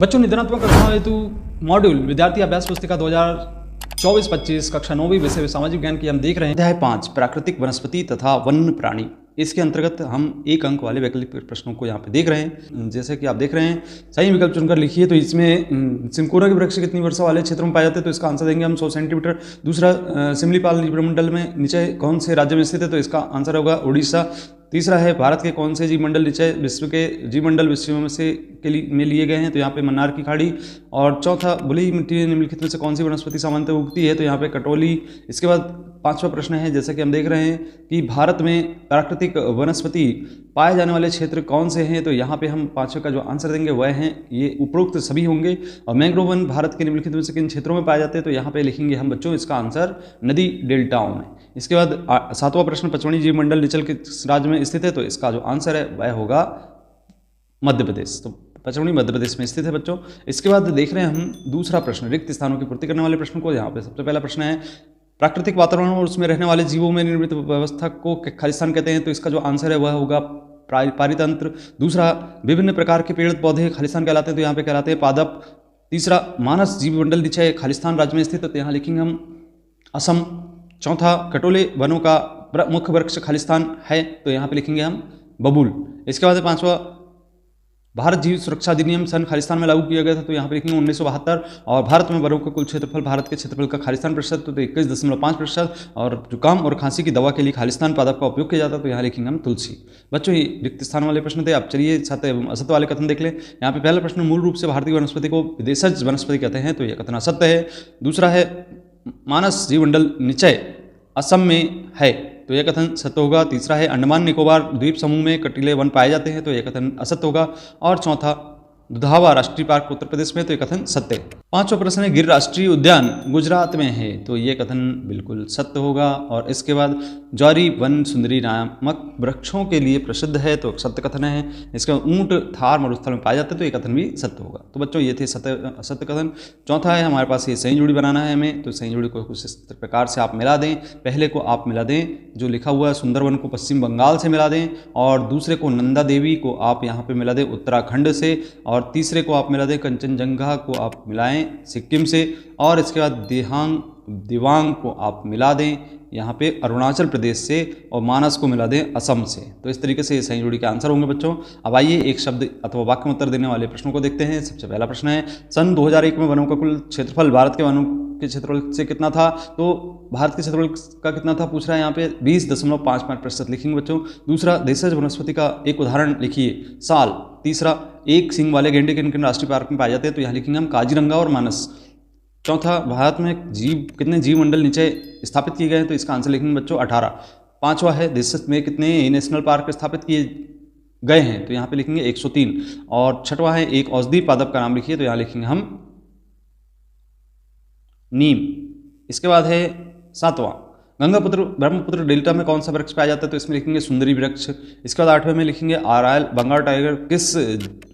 बच्चों, निदानात्मक कक्षाओं हेतु मॉड्यूल विद्यार्थी अभ्यास पुस्तिका 2024-25 कक्षा 9वीं विषय सामाजिक ज्ञान की हम देख रहे हैं अध्याय 5 प्राकृतिक वनस्पति तथा वन्य प्राणी। इसके अंतर्गत हम एक अंक वाले वैकल्पिक प्रश्नों को यहाँ पे देख रहे हैं। जैसे कि आप देख रहे हैं, सही विकल्प चुनकर लिखिए। तो इसमें सिंकोना के वृक्ष कितनी वर्षा वाले क्षेत्रों में पाए जाते हैं, तो इसका आंसर देंगे हम 100 सेंटीमीटर। दूसरा, सिमलीपाल जीवमंडल में नीचे कौन से राज्य में स्थित है, तो इसका आंसर होगा उड़ीसा। तीसरा है, भारत के कौन से जीवमंडल नीचे विश्व के जीवमंडल विश्व में से में लिए गए हैं, तो यहाँ पे मन्नार की खाड़ी। और चौथा, बलुई मिट्टी निम्नलिखित में से कौन सी वनस्पति सामान्यतः उगती है, तो यहाँ पे कटोली। इसके बाद पांचवा प्रश्न है, जैसा कि हम देख रहे हैं कि भारत में प्राकृतिक वनस्पति पाए जाने वाले क्षेत्र कौन से हैं, तो यहाँ पे हम पांचवे का जो आंसर देंगे वह हैं ये उपरोक्त सभी होंगे। और मैंग्रोव वन भारत के निम्नलिखित में से किन क्षेत्रों में पाए जाते हैं, तो यहाँ पे लिखेंगे हम बच्चों इसका आंसर नदी डेल्टाओं में। इसके बाद सातवां प्रश्न, पचमढ़ी जीवमंडल निचल के राज्य में स्थित है, तो इसका जो आंसर है वह होगा मध्य प्रदेश। तो पचमढ़ी मध्य प्रदेश में स्थित है बच्चों। इसके बाद देख रहे हैं हम दूसरा प्रश्न, रिक्त स्थानों की पूर्ति करने वाले प्रश्न को। यहाँ पे सबसे पहला प्रश्न है, प्राकृतिक वातावरण और उसमें रहने वाले जीवों में निर्मित व्यवस्था को खालिस्तान कहते हैं, तो इसका जो आंसर है वह होगा पारितंत्र। दूसरा, विभिन्न प्रकार के पेड़ पौधे खालिस्तान कहलाते हैं, तो यहाँ पे कहलाते हैं पादप। तीसरा, मानस जीवमंडल नीचे खालिस्तान राज्य में स्थित है, तो यहाँ लिखेंगे हम असम। चौथा, कटोले वनों का मुख्य वृक्ष खालिस्तान है, तो यहाँ पे लिखेंगे हम बबूल। इसके बाद पांचवा, भारत जीव सुरक्षा अधिनियम सन खालिस्तान में लागू किया गया था, तो यहाँ पे लिखेंगे 1972। और भारत में वनों का कुल क्षेत्रफल भारत के क्षेत्रफल का खालिस्तान प्रतिशत तो 21.5%। और जुकाम और खांसी की दवा के लिए खालिस्तान पादप का उपयोग किया जाता है, तो यहाँ लिखेंगे हम तुलसी। बच्चों, ये रिक्त स्थान वाले प्रश्न थे। अब चलिए सत्य एवं असत्य वाले कथन देख लें। यहाँ पे पहला प्रश्न, मूल रूप से भारतीय वनस्पति को विदेशज वनस्पति कहते हैं, तो यह कथन असत्य है। दूसरा है, मानस जीवमंडल निचय असम में है, तो यह कथन सत्य होगा। तीसरा है, अंडमान निकोबार द्वीप समूह में कटीले वन पाए जाते हैं, तो यह कथन असत्य होगा। और चौथा, दुधावा राष्ट्रीय पार्क उत्तर प्रदेश में, तो यह कथन सत्य है। पांचवा प्रश्न है, गिर राष्ट्रीय उद्यान गुजरात में है, तो यह कथन बिल्कुल सत्य होगा। और इसके बाद, ज्वारी वन सुंदरी नामक वृक्षों के लिए प्रसिद्ध है, तो सत्य कथन है। इसके बाद, ऊंट थार मरुस्थल में पाए जाते हैं, तो यह कथन भी सत्य होगा। तो बच्चों, ये थे सत्य कथन। चौथा है, हमारे पास ये सही जोड़ी बनाना है हमें, तो सही जोड़ी को कुछ इस प्रकार से आप मिला दें। पहले को आप मिला दें, जो लिखा हुआ है सुंदरवन को पश्चिम बंगाल से मिला दें, और दूसरे को नंदा देवी को आप यहाँ पे मिला दें उत्तराखंड से, और तीसरे को आप मिला दें कंचनजंगा को आप मिलाएं सिक्किम से, और इसके बाद दिवांग को आप मिला दें यहाँ पे अरुणाचल प्रदेश से, और मानस को मिला दें असम से। तो इस तरीके से ये सही जोड़ी के आंसर होंगे बच्चों। अब आइए एक शब्द अथवा वाक्य में उत्तर देने वाले प्रश्नों को देखते हैं। सबसे पहला प्रश्न है, सन 2001 में वनों का कुल क्षेत्रफल भारत के वनों के क्षेत्रफल से कितना था, तो भारत के क्षेत्रफल का कितना था पूछ रहा है यहाँ पे 20.55% लिखेंगे बच्चों। दूसरा, देशज वनस्पति का एक उदाहरण लिखिए, साल। तीसरा, एक सींग वाले गेंडे किन राष्ट्रीय पार्क में पाए जाते हैं, तो यहाँ लिखेंगे हम काजीरंगा और मानस। चौथा, भारत में कितने जीवमंडल नीचे स्थापित किए गए हैं, तो इसका आंसर लिखेंगे बच्चों 18। पांचवा है, देश में कितने नेशनल पार्क स्थापित किए गए हैं, तो यहाँ पे लिखेंगे 103। और छठवां है, एक औषधि पादप का नाम लिखिए, तो यहाँ लिखेंगे हम नीम। इसके बाद है सातवां, गंगापुत्र ब्रह्मपुत्र डेल्टा में कौन सा वृक्ष पाया जाता है, तो इसमें लिखेंगे सुंदरी वृक्ष। इसके बाद आठवें में लिखेंगे आरआईल बंगाल टाइगर किस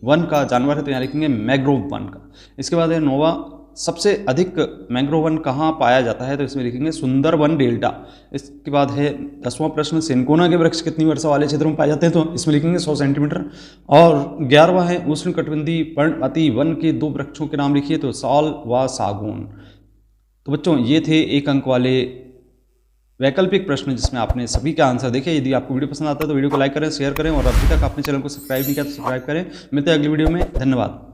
वन का जानवर है, तो यहाँ लिखेंगे मैंग्रोव वन का। इसके बाद है नौवां, सबसे अधिक मैंग्रोव वन कहाँ पाया जाता है, तो इसमें लिखेंगे सुंदरवन डेल्टा। इसके बाद है 10वां प्रश्न, सिनकोना के वृक्ष कितनी वर्षा वाले क्षेत्रों में पाए जाते हैं, तो इसमें लिखेंगे 100 सेंटीमीटर। और 11वां है, उष्णकटिबंधीय पर्णपाती वन के दो वृक्षों के नाम लिखिए, तो साल व सागौन। तो बच्चों, ये थे एक अंक वाले वैकल्पिक प्रश्न जिसमें आपने सभी का आंसर देखे। यदि आपको वीडियो पसंद आता है तो वीडियो को लाइक करें, शेयर करें, और अभी तक आपने चैनल को सब्सक्राइब नहीं किया तो सब्सक्राइब करें। मिलते हैं अगली वीडियो में। धन्यवाद।